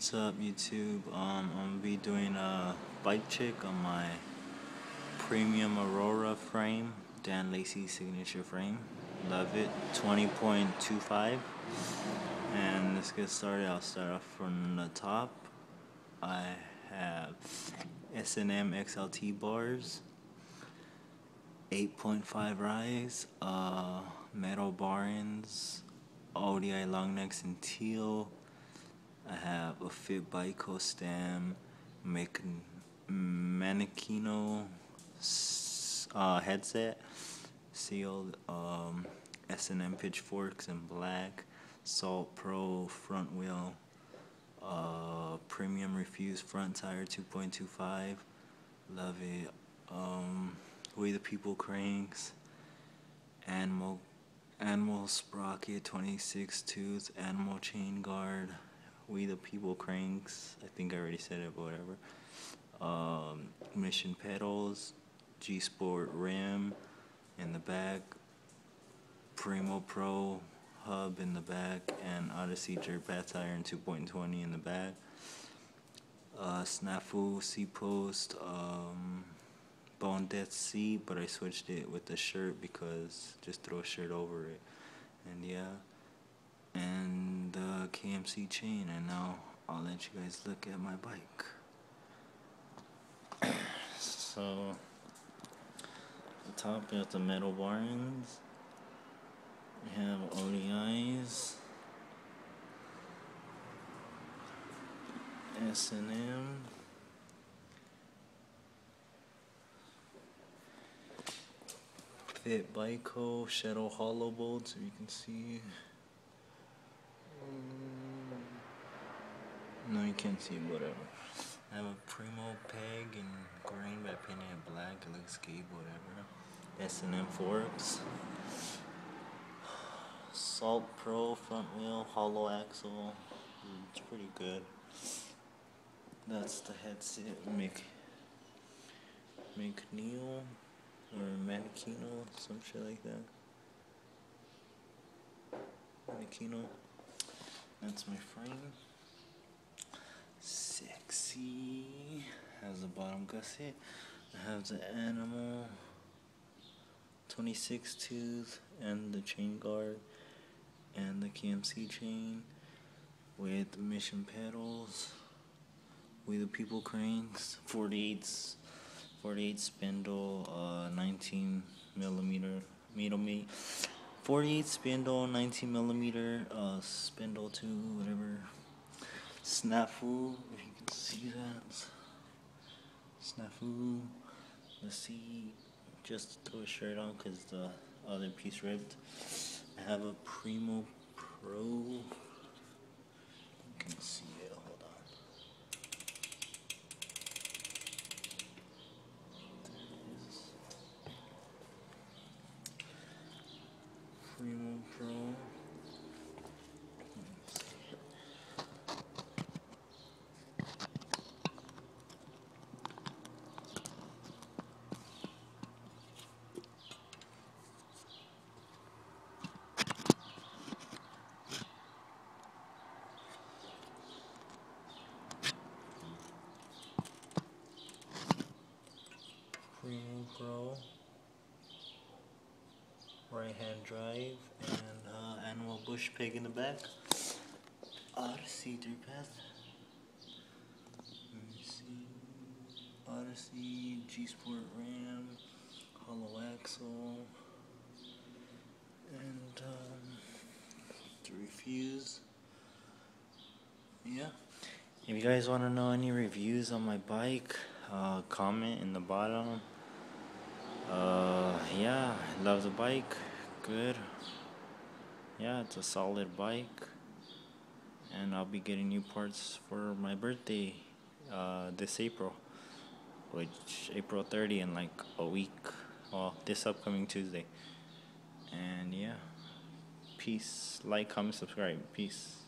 What's up, YouTube? I'm gonna be doing a bike check on my premium Aurora frame, Dan Lacey signature frame. Love it. 20.25. And let's get started. I'll start off from the top. I have S&M XLT bars, 8.5 rise, metal bar ends, ODI long necks in teal. I have a Fit Bico stem, Mannequino headset, sealed S&M pitchforks in black, Salt Pro front wheel, premium refused front tire 2.25, love it. We the People cranks, Animal sprocket 26 tooth, Animal chain guard. We the People cranks. I think I already said it, but whatever. Mission pedals, G Sport rim in the back, Primo Pro hub in the back, and Odyssey jerk path tire in 2.20 in the back. Snafu seat post, bone death seat, but I switched it with the shirt because just throw a shirt over it, and yeah. And the KMC chain, and now I'll let you guys look at my bike. So the top is the metal bar ends. We have ODIs, S&M, Fit Bico shadow hollow bolts, so you can see. No, you can't see, whatever. I have a Primo peg in green, but I painted it black. It looks gay, whatever. S&M forks. Salt Pro front wheel, hollow axle. It's pretty good. That's the headset. McNeil or Mannequino, some shit like that. Mannequino. That's my frame. Sexy. Has a bottom gusset. I have the Animal 26 tooth and the chain guard and the KMC chain with mission pedals. We the People cranks. 48 spindle, 19 millimeter 48 spindle, 19 millimeter spindle too, whatever. Snafu, if you can see that. Snafu. Let's see. Just throw a shirt on because the other piece ripped. I have a Primo Pro. You can see it. Hold on. Primo Pro. Primo Pro, right hand drive, and Animal bush pig in the back. Odyssey 3-path. Let me see. Odyssey, G Sport ram, hollow axle, and the refuse. Yeah. If you guys want to know any reviews on my bike, comment in the bottom. Yeah, I love the bike. Good. Yeah, it's a solid bike. And I'll be getting new parts for my birthday this April, which April 30 in like a week. Well, this upcoming Tuesday. And yeah, peace. Like, comment, subscribe. Peace.